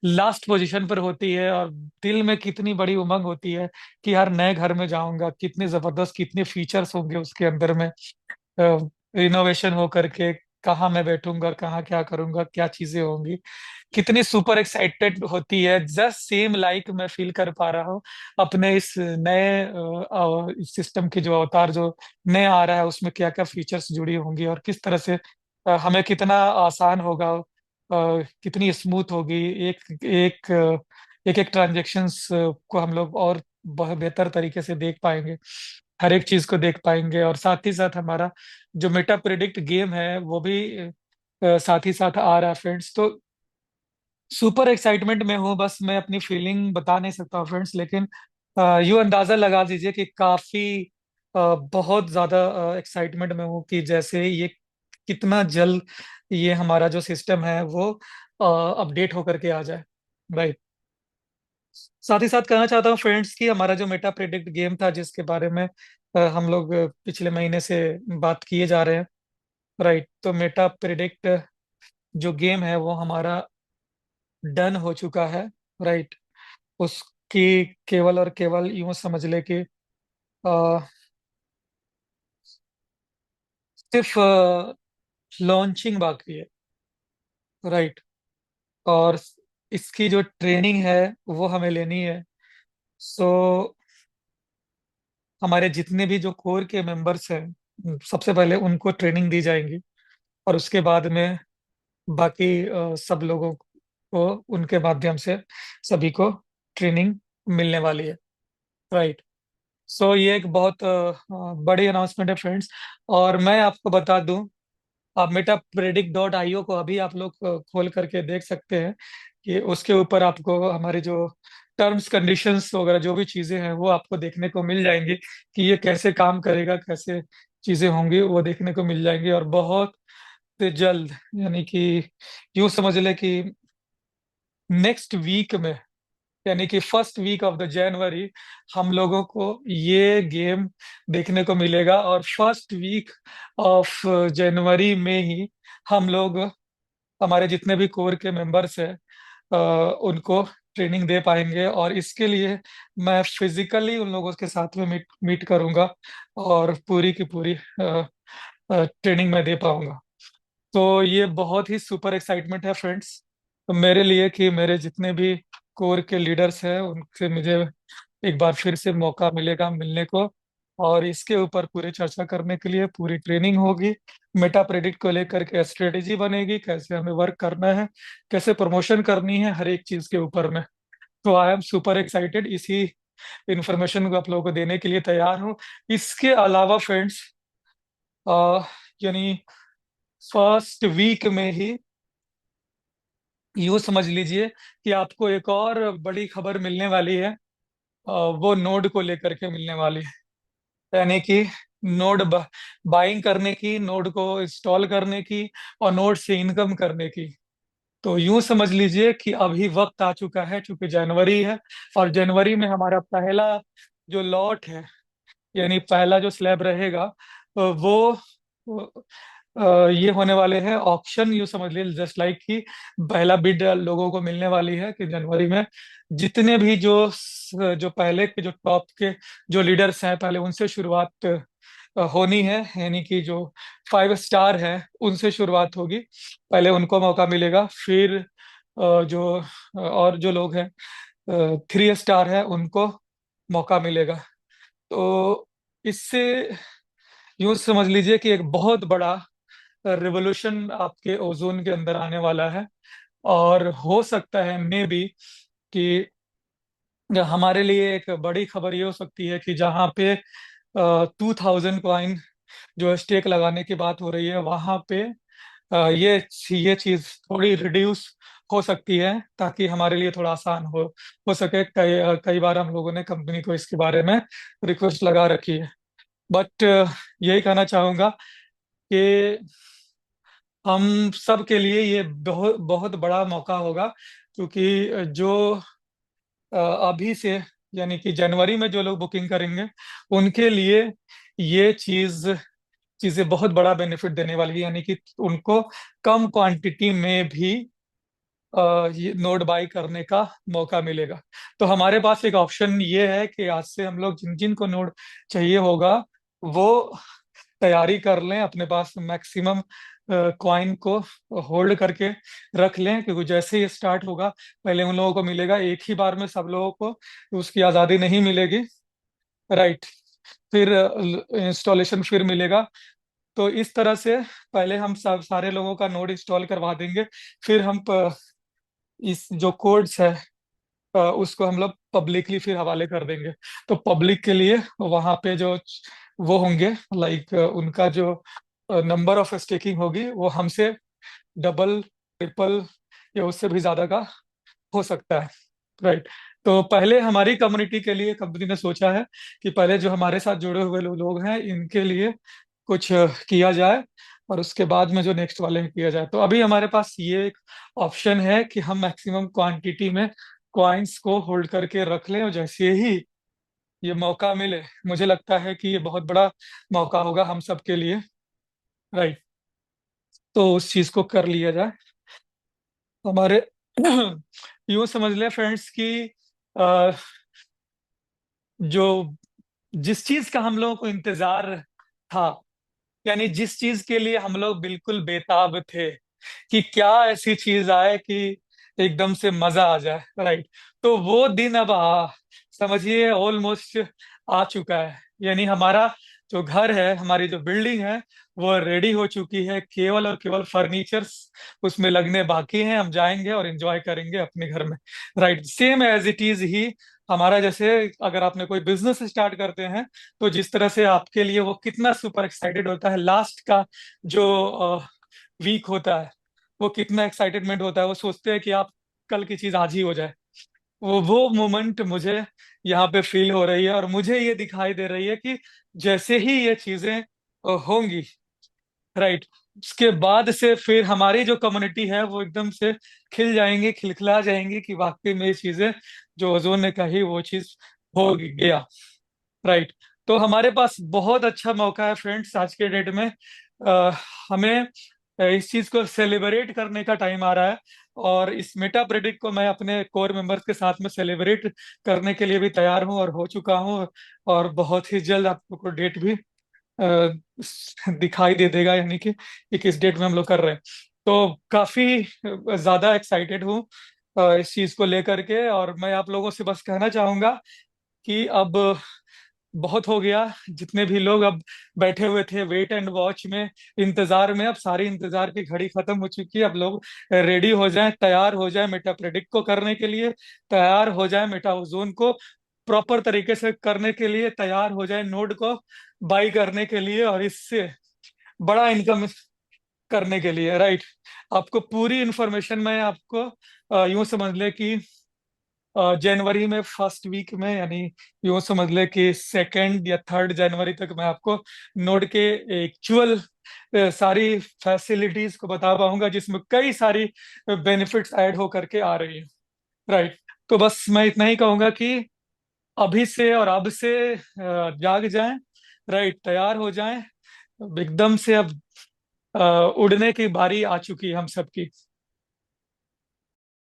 Last position पर होती है, और दिल में कितनी बड़ी उमंग होती है कि यार नए घर में जाऊंगा, कितने जबरदस्त कितने फीचर्स होंगे उसके अंदर में, रिनोवेशन हो करके कहाँ मैं बैठूंगा, कहाँ क्या करूंगा, क्या चीजें होंगी, कितनी सुपर एक्साइटेड होती है। जस्ट सेम लाइक मैं फील कर पा रहा हूँ अपने इस नए सिस्टम की जो अवतार जो नए आ रहा है उसमें क्या क्या फीचर्स जुड़ी होंगी, और किस तरह से हमें कितना आसान होगा, कितनी स्मूथ होगी, एक एक एक एक ट्रांजेक्शन्स को हम लोग और बहुत बेहतर तरीके से देख पाएंगे, हर एक चीज को देख पाएंगे। और साथ ही साथ हमारा जो मेटा प्रिडिक्ट गेम है वो भी साथ ही साथ आ रहा है फ्रेंड्स। तो सुपर एक्साइटमेंट में हूँ, बस मैं अपनी फीलिंग बता नहीं सकता हूँ फ्रेंड्स, लेकिन यूँ अंदाजा लगा दीजिए कि काफी बहुत ज्यादा एक्साइटमेंट में हूँ कि जैसे ये कितना जल्द ये हमारा जो सिस्टम है वो अपडेट होकर के आ जाए। राइट। साथ ही साथ कहना चाहता हूँ फ्रेंड्स कि हमारा जो मेटा प्रेडिक्ट गेम था जिसके बारे में हम लोग पिछले महीने से बात किए जा रहे हैं। राइट। तो मेटा प्रेडिक्ट जो गेम है वो हमारा डन हो चुका है। राइट। उसकी केवल और केवल यूं समझ ले कि अ, सिर्फ लॉन्चिंग बाकी है। राइट। और इसकी जो ट्रेनिंग है वो हमें लेनी है। सो हमारे जितने भी जो कोर के मेंबर्स हैं सबसे पहले उनको ट्रेनिंग दी जाएंगी, और उसके बाद में बाकी सब लोगों को उनके माध्यम से सभी को ट्रेनिंग मिलने वाली है। राइट। सो ये एक बहुत बड़ी अनाउंसमेंट है फ्रेंड्स। और मैं आपको बता दूं, आप मेटा प्रेडिक्ट डॉट आईओ को अभी आप लोग खोल करके देख सकते हैं कि उसके ऊपर आपको हमारी जो टर्म्स कंडीशंस वगैरह जो भी चीजें हैं वो आपको देखने को मिल जाएंगी कि ये कैसे काम करेगा, कैसे चीजें होंगी वो देखने को मिल जाएंगी। और बहुत जल्द, यानी कि यूं समझ ले कि नेक्स्ट वीक में, यानी कि first week of the January हम लोगों को ये गेम देखने को मिलेगा। और फर्स्ट वीक ऑफ जनवरी में ही हम लोग हमारे जितने भी कोर के मेंबर्स हैं उनको ट्रेनिंग दे पाएंगे। और इसके लिए मैं फिजिकली उन लोगों के साथ में मीट मीट करूंगा और पूरी की पूरी ट्रेनिंग मैं दे पाऊंगा। तो ये बहुत ही सुपर एक्साइटमेंट है फ्रेंड्स, तो मेरे लिए कि मेरे जितने भी कोर के लीडर्स हैं उनसे मुझे एक बार फिर से मौका मिलेगा मिलने को, और इसके ऊपर पूरी चर्चा करने के लिए पूरी ट्रेनिंग होगी। मेटा प्रेडिक्ट को लेकर के स्ट्रेटेजी बनेगी, कैसे हमें वर्क करना है, कैसे प्रमोशन करनी है, हर एक चीज के ऊपर में। तो आई एम सुपर एक्साइटेड, इसी इंफॉर्मेशन को आप लोगों को देने के लिए तैयार हूँ। इसके अलावा फ्रेंड्स यानी फर्स्ट वीक में ही यूँ समझ लीजिए कि आपको एक और बड़ी खबर मिलने वाली है। वो नोड को लेकर के मिलने वाली है, यानी कि नोड बाइंग करने की, नोड को इंस्टॉल करने की, और नोड से इनकम करने की। तो यूं समझ लीजिए कि अभी वक्त आ चुका है, चूंकि जनवरी है, और जनवरी में हमारा पहला जो लॉट है, यानी पहला जो स्लैब रहेगा वो ये होने वाले हैं ऑक्शन। यू समझ लीजिए जस्ट लाइक कि पहला बिड लोगों को मिलने वाली है कि जनवरी में जितने भी जो पहले के जो टॉप के जो लीडर्स हैं पहले उनसे शुरुआत होनी है, यानी कि जो 5 स्टार है उनसे शुरुआत होगी। पहले उनको मौका मिलेगा, फिर जो और जो लोग हैं 3 स्टार है उनको मौका मिलेगा। तो इससे यूं समझ लीजिए कि एक बहुत बड़ा रिवोल्यूशन आपके ओजोन के अंदर आने वाला है। और हो सकता है मे बी कि हमारे लिए एक बड़ी खबर ये हो सकती है कि जहाँ पे 2000 कॉइन जो स्टेक लगाने की बात हो रही है वहां पे ये चीज थोड़ी रिड्यूस हो सकती है, ताकि हमारे लिए थोड़ा आसान हो सके। कई बार हम लोगों ने कंपनी को इसके बारे में रिक्वेस्ट लगा रखी है। बट यही कहना चाहूंगा कि हम सब के लिए ये बहुत बहुत बड़ा मौका होगा, क्योंकि जो अभी से, यानी कि जनवरी में जो लोग बुकिंग करेंगे उनके लिए ये चीजें बहुत बड़ा बेनिफिट देने वाली है, यानी कि उनको कम क्वांटिटी में भी ये नोड बाई करने का मौका मिलेगा। तो हमारे पास एक ऑप्शन ये है कि आज से हम लोग जिन जिन को नोड चाहिए होगा वो तैयारी कर लें, अपने पास मैक्सिमम कॉइन को होल्ड करके रख लें, क्योंकि जैसे ही स्टार्ट होगा पहले उन लोगों को मिलेगा, एक ही बार में सब लोगों को उसकी आज़ादी नहीं मिलेगी। राइट। फिर इंस्टॉलेशन फिर मिलेगा। तो इस तरह से पहले हम सब सारे लोगों का नोड इंस्टॉल करवा देंगे। फिर हम इस जो कोड्स है उसको हम लोग पब्लिकली फिर हवाले कर देंगे। तो पब्लिक के लिए वहां पे जो वो होंगे, लाइक उनका जो नंबर ऑफ स्टेकिंग होगी वो हमसे डबल, ट्रिपल या उससे भी ज्यादा का हो सकता है। राइट। तो पहले हमारी कम्युनिटी के लिए कंपनी ने सोचा है कि पहले जो हमारे साथ जुड़े हुए लोग हैं इनके लिए कुछ किया जाए, और उसके बाद में जो नेक्स्ट वाले में किया जाए। तो अभी हमारे पास ये एक ऑप्शन है कि हम मैक्सिमम क्वांटिटी में कॉइन्स को होल्ड करके रख लें, और जैसे ही ये मौका मिले, मुझे लगता है कि ये बहुत बड़ा मौका होगा हम सब के लिए। राइट। तो उस चीज को कर लिया जाए। हमारे यूं समझ ले फ्रेंड्स कि अ, जो जिस चीज का हम लोगों को इंतजार था, यानी जिस चीज के लिए हम लोग बिल्कुल बेताब थे कि क्या ऐसी चीज आए कि एकदम से मजा आ जाए। राइट। तो वो दिन अब समझिए ऑलमोस्ट आ चुका है। यानी हमारा जो घर है, हमारी जो बिल्डिंग है, वो रेडी हो चुकी है। केवल और केवल फर्नीचर्स उसमें लगने बाकी हैं। हम जाएंगे और एंजॉय करेंगे अपने घर में। Right. Same as it is ही हमारा, जैसे अगर आपने कोई बिजनेस स्टार्ट करते हैं तो जिस तरह से आपके लिए वो कितना सुपर एक्साइटेड होता है, लास्ट का जो वीक होता है, वो कितना एक्साइटमेंट होता है, वो सोचते हैं कि आप कल की चीज आज ही हो जाए। वो मोमेंट मुझे यहाँ पे फील हो रही है, और मुझे ये दिखाई दे रही है कि जैसे ही ये चीजें होंगी, राइट, उसके बाद से फिर हमारी जो कम्युनिटी है वो एकदम से खिल जाएंगी, खिलखिला जाएंगी कि वाकई में ये चीजें जो ओजोन ने कही वो चीज हो गया। राइट। तो हमारे पास बहुत अच्छा मौका है फ्रेंड्स आज के डेट में। अ, हमें इस चीज को सेलिब्रेट करने का टाइम आ रहा है, और इस मेटा प्रेडिक्ट को मैं अपने कोर मेंबर्स के साथ में सेलिब्रेट करने के लिए भी तैयार हूं और हो चुका हूं। और बहुत ही जल्द आपको डेट भी दिखाई दे देगा, यानी कि किस डेट में हम लोग कर रहे हैं। तो काफी ज्यादा एक्साइटेड हूँ इस चीज को लेकर के। और मैं आप लोगों से बस कहना चाहूंगा कि अब बहुत हो गया। जितने भी लोग अब बैठे हुए थे वेट एंड वॉच में, इंतजार में, अब सारी इंतजार की घड़ी खत्म हो चुकी है। अब लोग रेडी हो जाएं, तैयार हो जाएं मेटा प्रेडिक्ट को करने के लिए, तैयार हो जाएं मेटा ओजोन को प्रॉपर तरीके से करने के लिए, तैयार हो जाएं नोड को बाई करने के लिए, और इससे बड़ा इनकम करने के लिए। राइट। आपको पूरी इंफॉर्मेशन मैं आपको यूं समझ ले कि जनवरी में फर्स्ट वीक में, यानी यूं समझ ले कि सेकेंड या थर्ड जनवरी तक मैं आपको नोड के एक्चुअल सारी फैसिलिटीज को बता पाऊंगा, जिसमें कई सारी बेनिफिट्स ऐड हो करके आ रही है। राइट। तो बस मैं इतना ही कहूंगा कि अभी से और अब से जाग जाएं। राइट। तैयार हो जाएं। एकदम से अब उड़ने की बारी आ चुकी है हम सबकी।